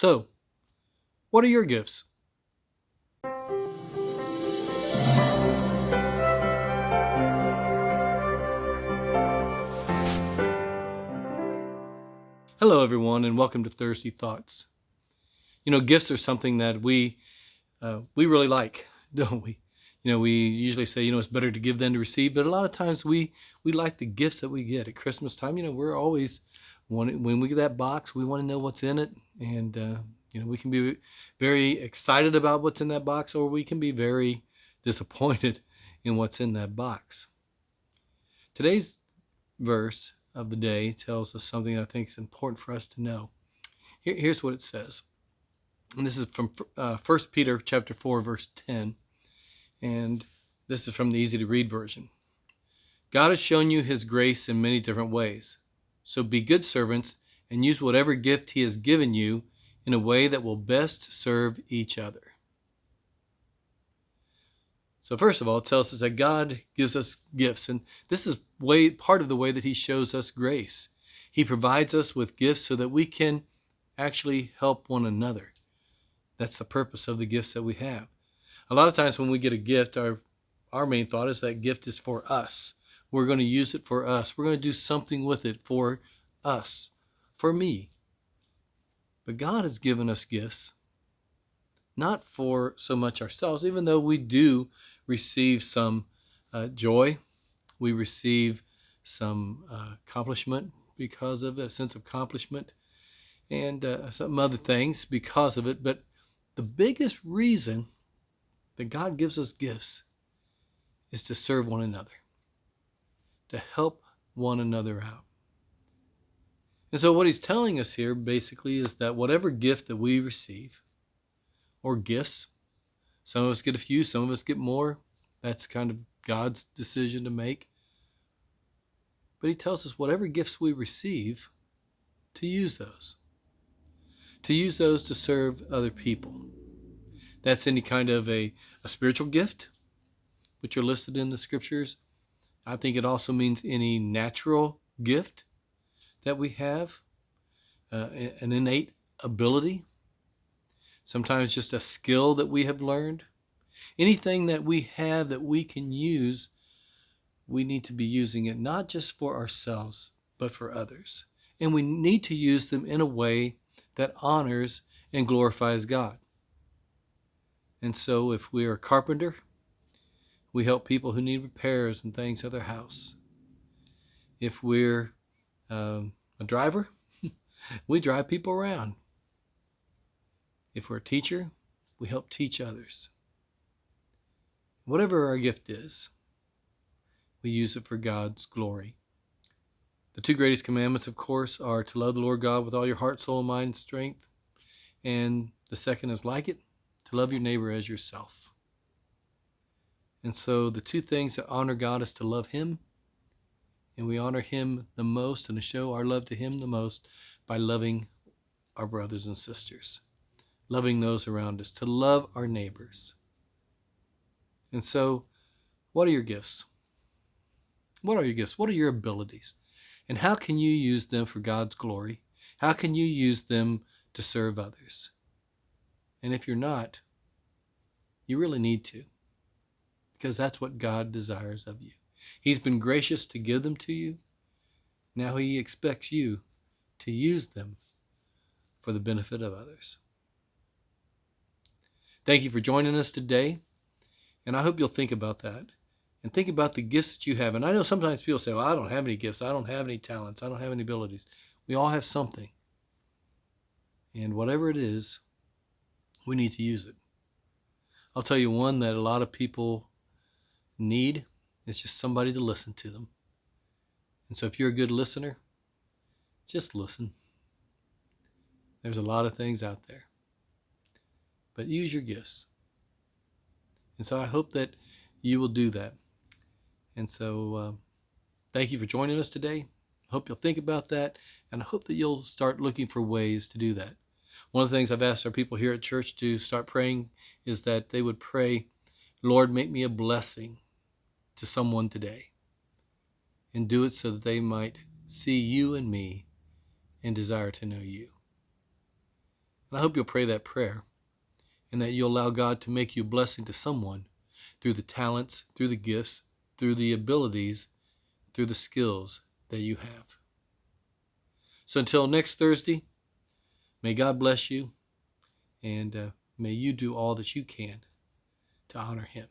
So, what are your gifts? Hello, everyone, and welcome to Thursday Thoughts. Gifts are something that we really like, don't we? We usually say, it's better to give than to receive, but a lot of times we like the gifts that we get at Christmas time. We're always when we get that box, we want to know what's in it, and we can be very excited about what's in that box, or we can be very disappointed in what's in that box. Today's verse of the day tells us something I think is important for us to know. Here's what it says. And this is from 1 Peter chapter 4, verse 10. And this is from the easy to read version. God has shown you his grace in many different ways. So be good servants and use whatever gift he has given you in a way that will best serve each other. So first of all, it tells us that God gives us gifts. And this is part of the way that he shows us grace. He provides us with gifts so that we can actually help one another. That's the purpose of the gifts that we have. A lot of times when we get a gift, our main thought is that gift is for us. We're going to use it for us. We're going to do something with it for us, for me. But God has given us gifts, not for so much ourselves, even though we do receive some joy. We receive some accomplishment because of it, a sense of accomplishment, and some other things because of it. But the biggest reason that God gives us gifts is to serve one another, to help one another out. And so what he's telling us here basically is that whatever gift that we receive, or gifts, some of us get a few, some of us get more. That's kind of God's decision to make. But he tells us whatever gifts we receive, to use those. To use those to serve other people. That's any kind of a spiritual gift, which are listed in the scriptures. I think it also means any natural gift that we have, an innate ability, sometimes just a skill that we have learned. Anything that we have that we can use, we need to be using it not just for ourselves, but for others. And we need to use them in a way that honors and glorifies God. And so if we are a carpenter, we help people who need repairs and things at their house. If we're a driver, we drive people around. If we're a teacher, we help teach others. Whatever our gift is, we use it for God's glory. The two greatest commandments, of course, are to love the Lord God with all your heart, soul, mind, and strength. And the second is like it, to love your neighbor as yourself. And so the two things that honor God is to love him, and we honor him the most and to show our love to him the most by loving our brothers and sisters, loving those around us, to love our neighbors. And so, what are your gifts? What are your gifts? What are your abilities? And how can you use them for God's glory? How can you use them to serve others? And if you're not, you really need to, because that's what God desires of you. He's been gracious to give them to you. Now he expects you to use them for the benefit of others. Thank you for joining us today. And I hope you'll think about that and think about the gifts that you have. And I know sometimes people say, well, I don't have any gifts. I don't have any talents. I don't have any abilities. We all have something. And whatever it is, we need to use it. I'll tell you one that a lot of people need is just somebody to listen to them. And so if you're a good listener, just listen. There's a lot of things out there. But use your gifts. And so I hope that you will do that. And so thank you for joining us today. I hope you'll think about that. And I hope that you'll start looking for ways to do that. One of the things I've asked our people here at church to start praying is that they would pray, Lord, make me a blessing to someone today. And do it so that they might see you and me and desire to know you. And I hope you'll pray that prayer and that you'll allow God to make you a blessing to someone through the talents, through the gifts, through the abilities, through the skills that you have. So until next Thursday, may God bless you, and may you do all that you can to honor Him.